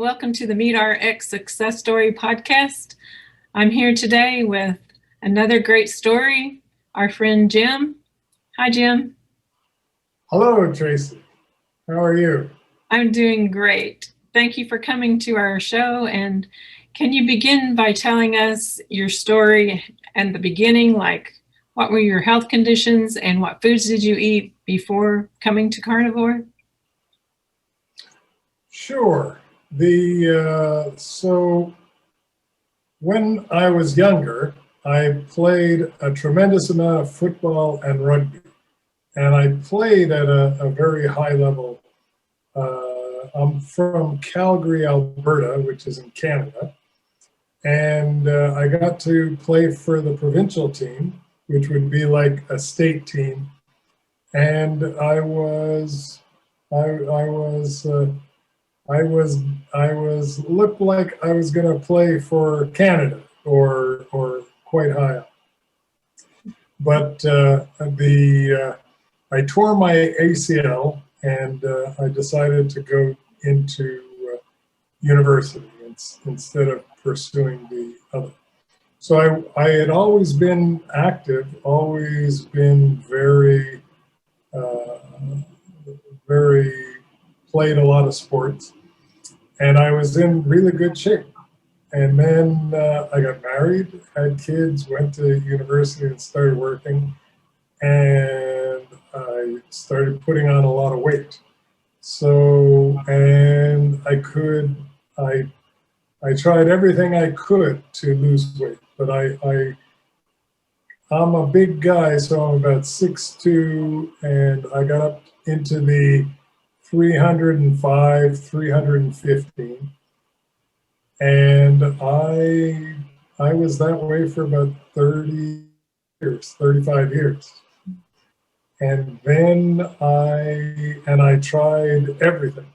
welcome to the Meet RX Success Story podcast. I'm here today with another great story, our friend Jim. Hi, Jim. Hello, Tracy. How are you? I'm doing great. Thank you for coming to our show. And can you begin by telling us your story and the beginning, like what were your health conditions and what foods did you eat before coming to Carnivore? Sure. So when I was younger, I played a tremendous amount of football and rugby, and I played at a very high level. I'm from Calgary, Alberta, which is in Canada, and I got to play for the provincial team, which would be like a state team, and I looked like I was going to play for Canada or quite high up. But I tore my ACL and I decided to go into university instead of pursuing the other. So I had always been active, always been very played a lot of sports. And I was in really good shape. And then I got married, had kids, went to university and started working. And I started putting on a lot of weight. So, and I tried everything I could to lose weight. But I'm a big guy, so I'm about 6'2", and I got up into the 305, 315, and I was that way for about 30 years, 35 years. And then I tried everything,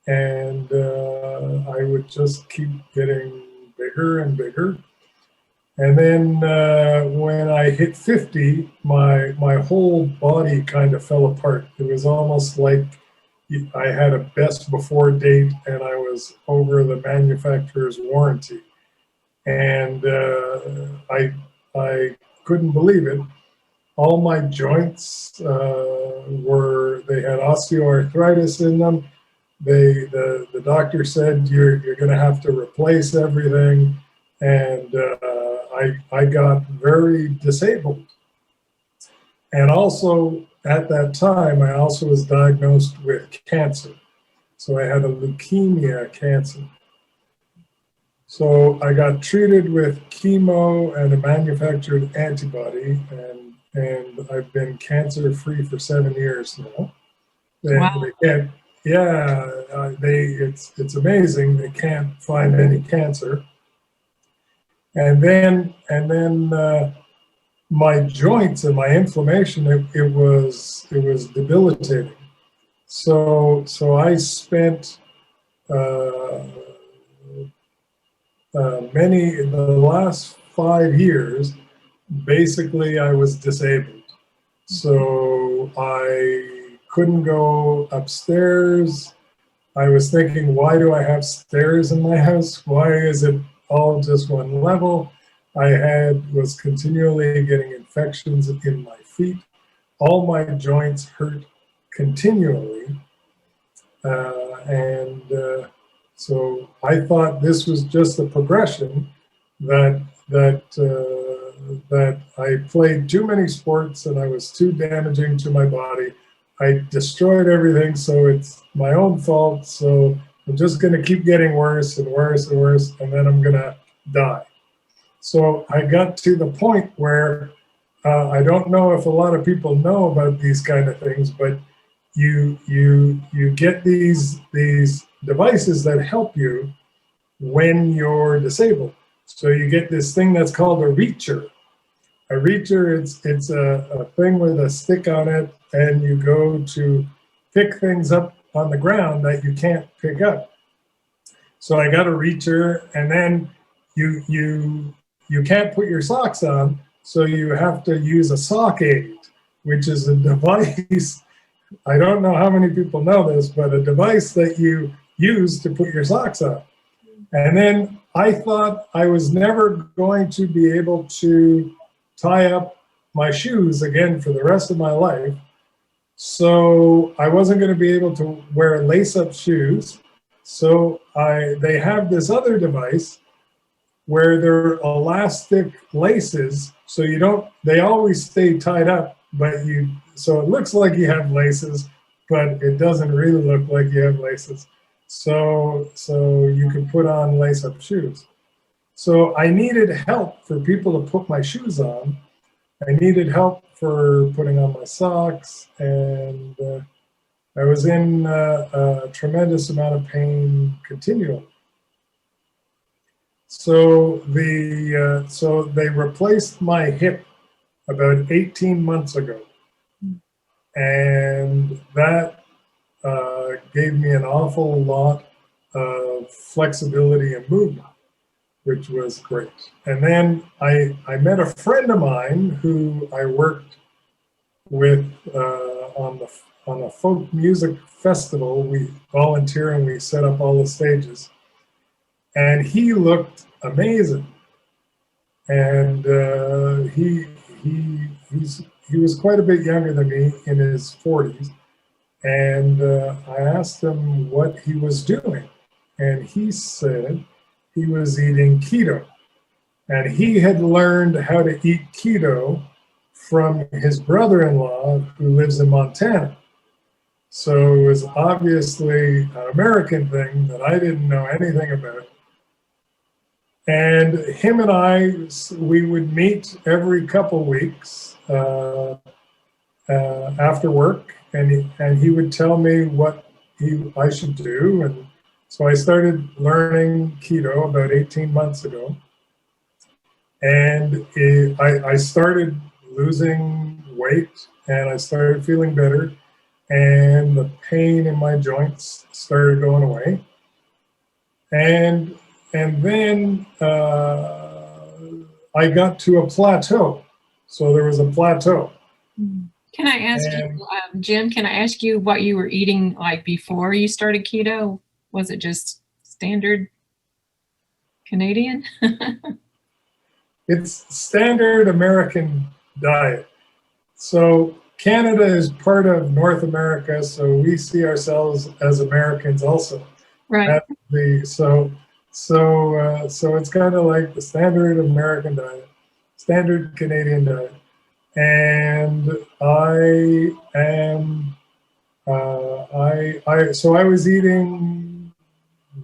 and I would just keep getting bigger and bigger. And then when I hit 50, my whole body kind of fell apart. It was almost like I had a best before date and I was over the manufacturer's warranty. And I couldn't believe it. All my joints they had osteoarthritis in them. The doctor said, you're going to have to replace everything. And I got very disabled. And also at that time, I also was diagnosed with cancer. So I had a leukemia cancer. So I got treated with chemo and a manufactured antibody, and I've been cancer-free for 7 years now. Wow. It's amazing. They can't find any cancer. And then my joints and my inflammation, it was debilitating. So I spent the last 5 years, basically I was disabled. So I couldn't go upstairs. I was thinking, why do I have stairs in my house? Why is it all just one level? I was continually getting infections in my feet. All my joints hurt continually. So I thought this was just a progression that I played too many sports and I was too damaging to my body. I destroyed everything, so it's my own fault. So I'm just going to keep getting worse and worse and worse, and then I'm going to die. So I got to the point where I don't know if a lot of people know about these kind of things, but you get these devices that help you when you're disabled. So you get this thing that's called a reacher. A reacher, it's a thing with a stick on it, and you go to pick things up on the ground that you can't pick up. So I got a reacher, and then you can't put your socks on, so you have to use a sock aid, which is a device. I don't know how many people know this, but a device that you use to put your socks on. And then I thought I was never going to be able to tie up my shoes again for the rest of my life. So I wasn't going to be able to wear lace-up shoes. So they have this other device where they're elastic laces, so they always stay tied up, so it looks like you have laces, but it doesn't really look like you have laces. So you can put on lace-up shoes. So I needed help for people to put my shoes on. I needed help for putting on my socks, and I was in a tremendous amount of pain continually. So they replaced my hip about 18 months ago, and that gave me an awful lot of flexibility and movement, which was great. And then I met a friend of mine who I worked with on a folk music festival. We volunteer and we set up all the stages. And he looked amazing. And he was quite a bit younger than me, in his 40s. And I asked him what he was doing. And he said he was eating keto. And he had learned how to eat keto from his brother-in-law who lives in Montana. So it was obviously an American thing that I didn't know anything about. And him and we would meet every couple weeks after work, and he would tell me what I should do. And so I started learning keto about 18 months ago. And I started losing weight, and I started feeling better, and the pain in my joints started going away. And then I got to a plateau. So there was a plateau. Can I ask you, Jim, can I ask you what you were eating like before you started keto? Was it just standard Canadian? It's standard American diet. So Canada is part of North America, so we see ourselves as Americans also. Right. So it's kind of like the standard American diet, standard Canadian diet. And so I was eating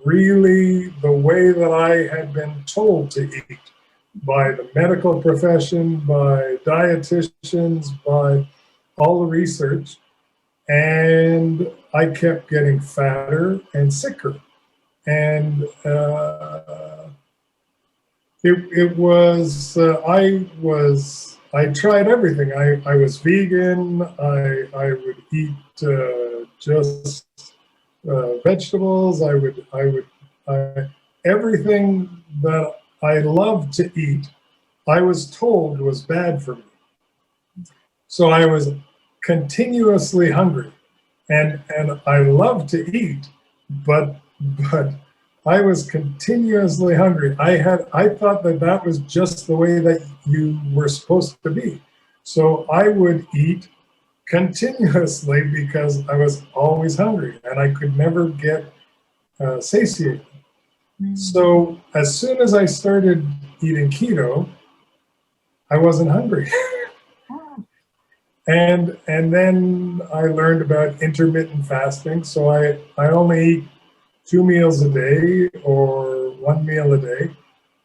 really the way that I had been told to eat by the medical profession, by dietitians, by all the research. And I kept getting fatter and sicker. And I tried everything. I was vegan. I would eat just vegetables. Everything that I loved to eat, I was told was bad for me. So I was continuously hungry, and I loved to eat, but I was continuously hungry. I thought that was just the way that you were supposed to be. So I would eat continuously because I was always hungry, and I could never get satiated. So as soon as I started eating keto, I wasn't hungry. And then I learned about intermittent fasting. So I only eat 2 meals a day or 1 meal a day.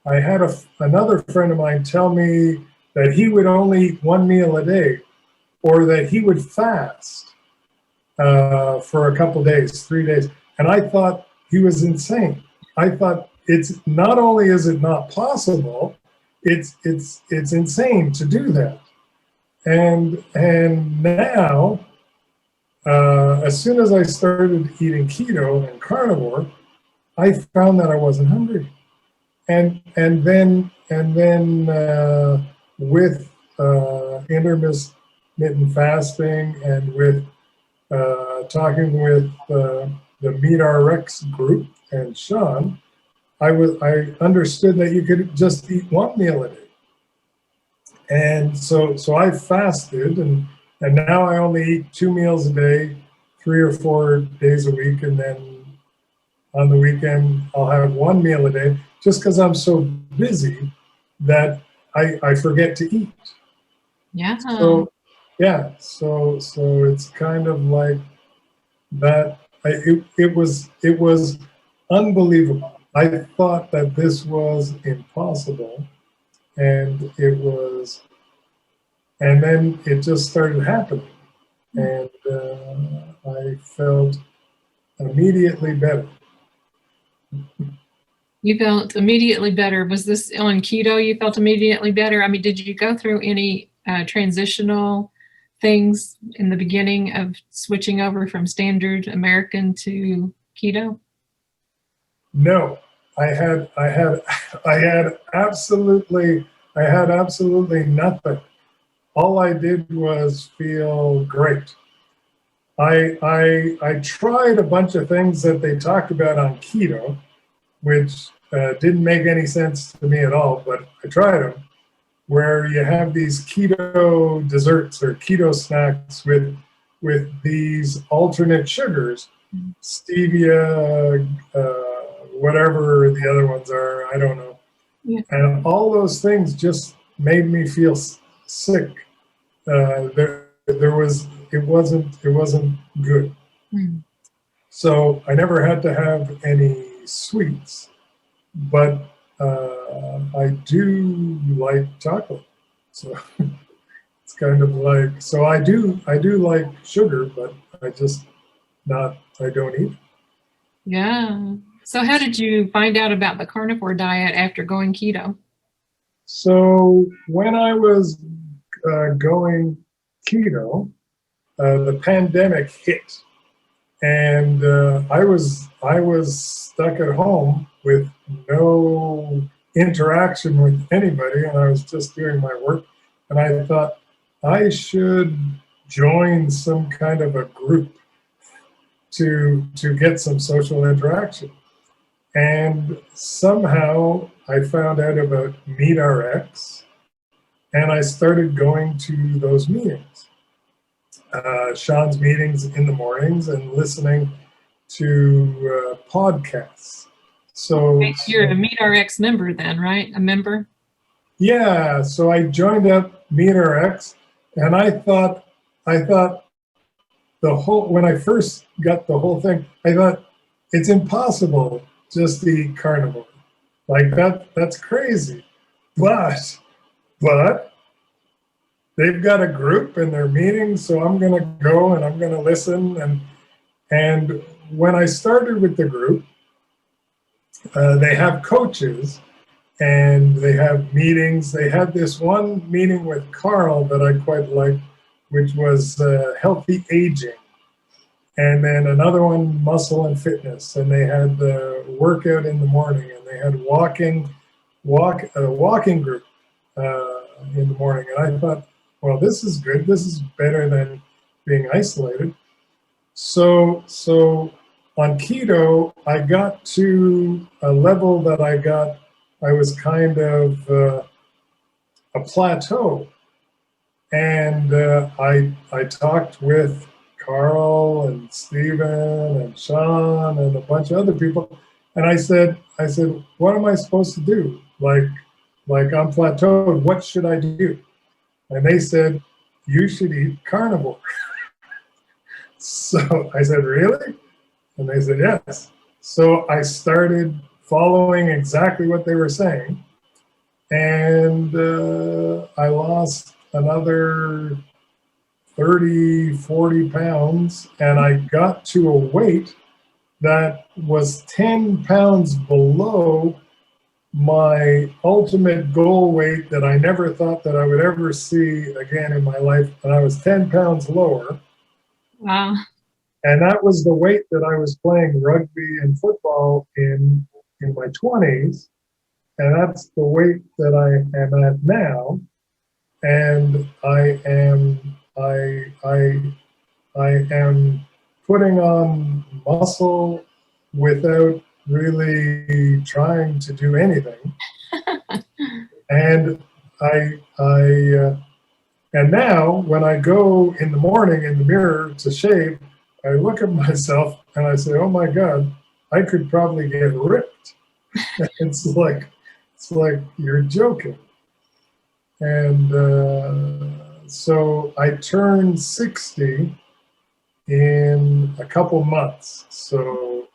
I had another friend of mine tell me that he would only eat 1 meal a day, or that he would fast for a couple days, 3 days. And I thought he was insane. I thought, it's not only is it not possible, it's insane to do that. And now, as soon as I started eating keto and carnivore, I found that I wasn't hungry. And then with intermittent fasting, and with talking with the MeatRx group and Sean, I understood that you could just eat one meal a day. And so I fasted, and now I only eat 2 meals a day, 3 or 4 days a week, and then on the weekend I'll have 1 meal a day, just because I'm so busy that I forget to eat. Yeah. So yeah, so it's kind of like that. It was unbelievable. I thought that this was impossible, and then it just started happening, and I felt immediately better. You felt immediately better. Was this on keto you felt immediately better? I mean, did you go through any transitional things in the beginning of switching over from standard American to keto? No, I had absolutely nothing. All I did was feel great. I tried a bunch of things that they talked about on keto, which didn't make any sense to me at all, but I tried them, where you have these keto desserts or keto snacks with these alternate sugars, stevia, whatever the other ones are, I don't know. Yeah. And all those things just made me feel sick. It wasn't good. Mm. So I never had to have any sweets, but I do like chocolate. So it's kind of like, so I do like sugar, but I don't eat it. Yeah. So how did you find out about the carnivore diet after going keto? So when I was going keto, the pandemic hit, and I was stuck at home with no interaction with anybody, and I was just doing my work. And I thought I should join some kind of a group to get some social interaction. And somehow I found out about MeatRx, and I started going to those meetings, Sean's meetings in the mornings, and listening to podcasts. So You're a MeatRx member then, right? A member? yeah, so I joined up MeatRx, and I thought when I first got the whole thing, I thought it's impossible just to eat carnivore. Like that's crazy. But they've got a group and they're meeting, so I'm gonna go and I'm gonna listen. And when I started with the group, they have coaches and they have meetings. They had this one meeting with Carl that I quite liked, which was healthy aging. And then another one, muscle and fitness. And they had the workout in the morning, and they had a walking group in the morning. And I thought, well, this is good. This is better than being isolated. So on keto, I got to a level that I was kind of a plateau. And I talked with Carl and Stephen and Sean and a bunch of other people, and I said, what am I supposed to do? Like I'm plateaued. What should I do? And they said, you should eat carnivore. So I said, really? And they said, yes. So I started following exactly what they were saying, and I lost another 30, 40 pounds, and I got to a weight that was 10 pounds below my ultimate goal weight that I never thought that I would ever see again in my life. And I was 10 pounds lower. Wow. And that was the weight that I was playing rugby and football in my 20s. And that's the weight that I am at now. And I am putting on muscle without really trying to do anything. And and now when I go in the morning in the mirror to shave, I look at myself and I say, "Oh my God, I could probably get ripped." It's like you're joking. And so I turned 60 in a couple months. So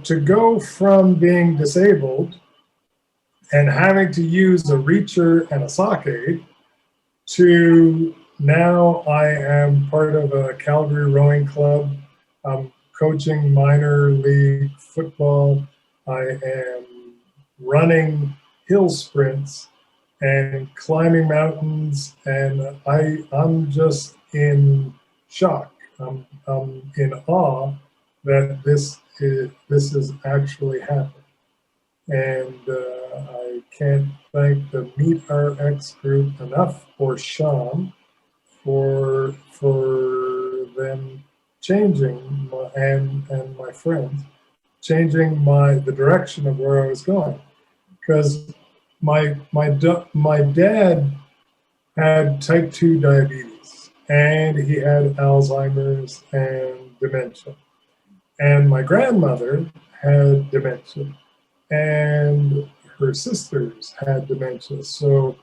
to go from being disabled and having to use a reacher and a sock aid to now I am part of a Calgary rowing club. I'm coaching minor league football. I am running hill sprints and climbing mountains, and I'm just in shock. I'm in awe that this is actually happening. And I can't thank the Meet RX group enough, or Shawn, for them changing and my friends changing the direction of where I was going, because my dad had type 2 diabetes and he had Alzheimer's and dementia, and my grandmother had dementia, and her sisters had dementia. So,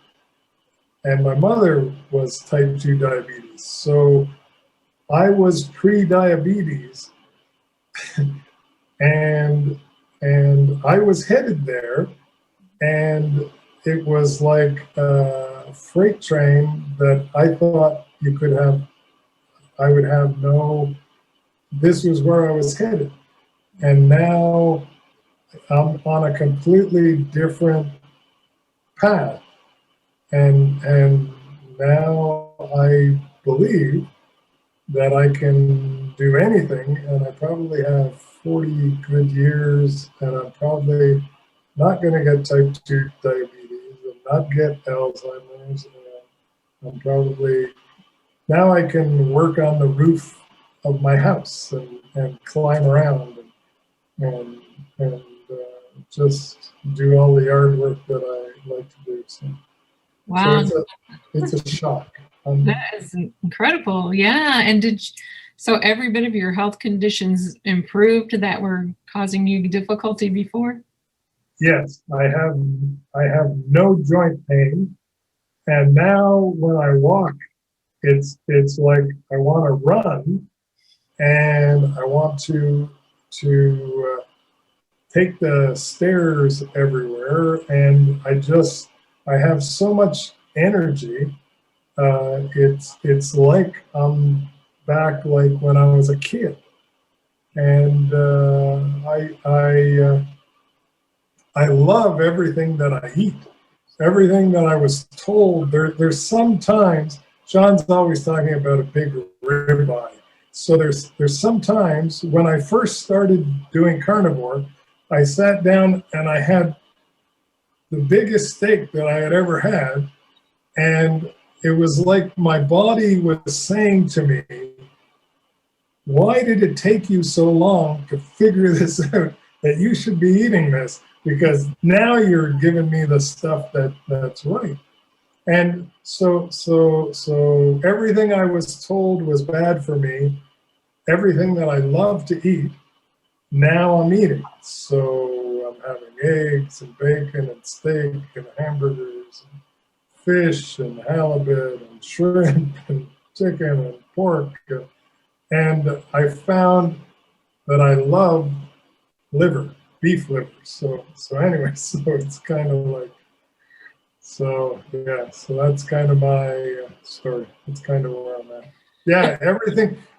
and my mother was type 2 diabetes. So I was pre-diabetes and I was headed there, and it was like a freight train that I thought I would have this was where I was headed. And now I'm on a completely different path, and now I believe that I can do anything, and I probably have 40 good years, and I'm probably not going to get type 2 diabetes and not get Alzheimer's. And I'm probably, now I can work on the roof of my house and climb around and just do all the yard work that I like to do. So, Wow. So it's a shock. That is incredible. Yeah. And so every bit of your health conditions improved that were causing you difficulty before? Yes, I have no joint pain, and now when I walk, it's like I want to run, and I want to take the stairs everywhere, and I have so much energy. It's like I'm back like when I was a kid, and I love everything that I eat, everything that I was told. There's sometimes, Shawn's always talking about a big ribeye. So there's sometimes when I first started doing carnivore, I sat down and I had the biggest steak that I had ever had. And it was like my body was saying to me, why did it take you so long to figure this out, that you should be eating this? Because now you're giving me the stuff that's right. And so everything I was told was bad for me, everything that I love to eat, now I'm eating. So I'm having eggs and bacon and steak and hamburgers and fish and halibut and shrimp and chicken and pork. And I found that I love liver, beef liver. So anyway, so it's kind of like, so yeah, so that's kind of my story. It's kind of where I'm at. Yeah,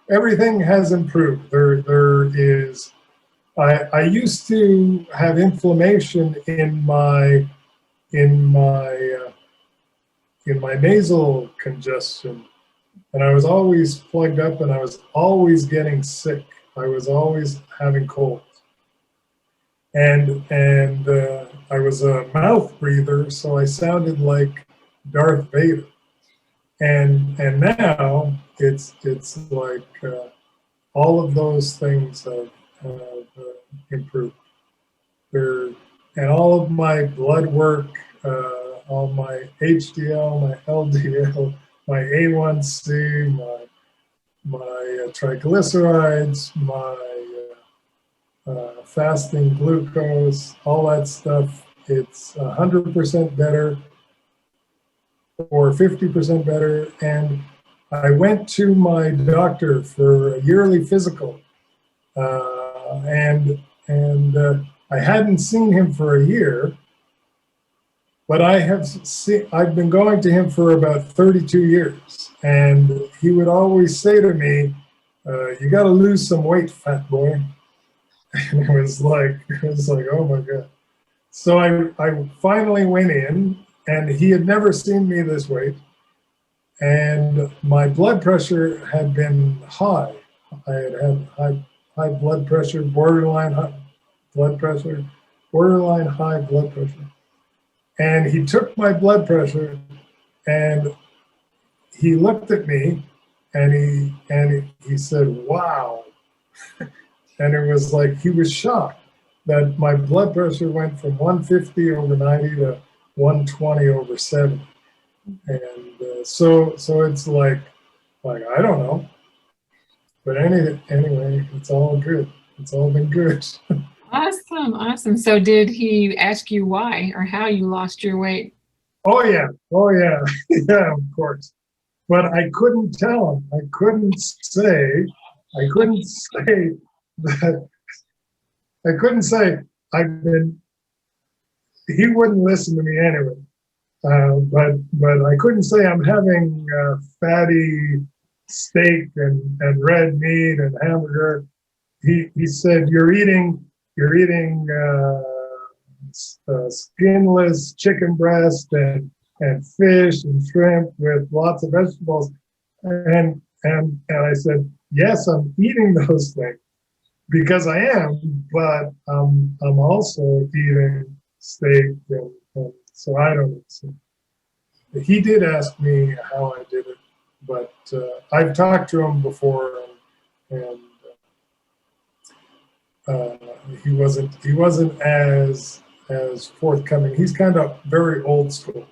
everything has improved. There is, I used to have inflammation in my nasal congestion, and I was always plugged up, and I was always getting sick. I was always having colds. And I was a mouth breather, so I sounded like Darth Vader. And now it's like all of those things have improved. And all of my blood work, all my HDL, my LDL, my A1C, my triglycerides, my fasting glucose, all that stuff, it's 100% better or 50% better. And I went to my doctor for a yearly physical, and I hadn't seen him for a year, but I've been going to him for about 32 years, and he would always say to me, "You got to lose some weight, fat boy." And it was like, oh my God. So I finally went in, and he had never seen me this weight, and my blood pressure had been high. I had high blood pressure, borderline high blood pressure. And he took my blood pressure, and he looked at me, and he said, "Wow." And it was like he was shocked that my blood pressure went from 150 over 90 to 120 over 70. And so it's like I don't know. But anyway, it's all good. It's all been good. Awesome, awesome. So did he ask you why or how you lost your weight? Oh yeah, yeah, of course. But I couldn't tell him. I couldn't say that. I couldn't say I've been. He wouldn't listen to me anyway. But I couldn't say I'm having fatty steak and red meat and hamburger. He said you're eating skinless chicken breast and fish and shrimp with lots of vegetables, and I said, yes, I'm eating those things because I am, but I'm also eating steak, and so I don't know. So he did ask me how I did it, but I've talked to him before, and he wasn't as forthcoming. He's kind of very old school,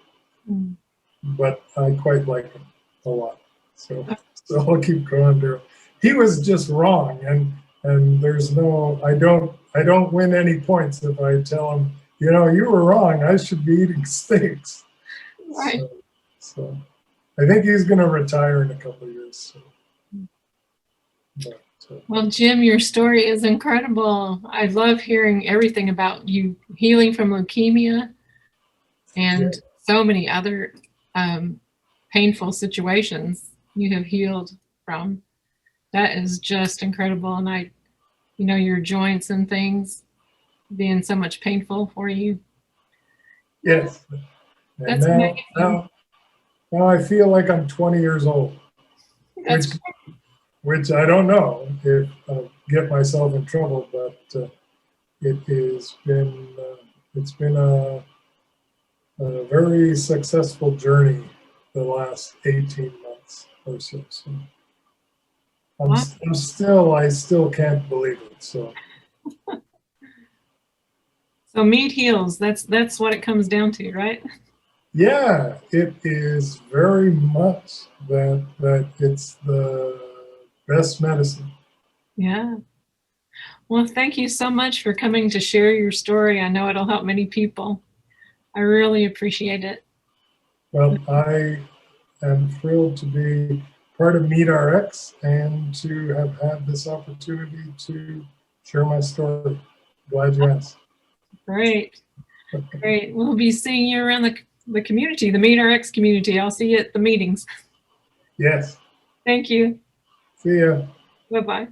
but I quite like him a lot. So I'll keep going there. He was just wrong, and there's no. I don't win any points if I tell him, you were wrong. I should be eating steaks. Right. So I think he's going to retire in a couple of years. So. Well, Jim, your story is incredible. I love hearing everything about you healing from leukemia and so many other painful situations you have healed from. That is just incredible. And your joints and things being so much painful for you. Yes. And That's amazing. Now I feel like I'm 20 years old. That's which I don't know if I'll get myself in trouble, but it's been a very successful journey the last 18 months or so. So I still can't believe it. So meat heals. That's what it comes down to, right? Yeah, it is very much that it's the best medicine. Yeah. Well, thank you so much for coming to share your story. I know it'll help many people. I really appreciate it. Well, I am thrilled to be part of MeatRx and to have had this opportunity to share my story. Glad you asked. Great. Great. We'll be seeing you around the community, the MeatRx community. I'll see you at the meetings. Yes. Thank you. See ya. Bye-bye.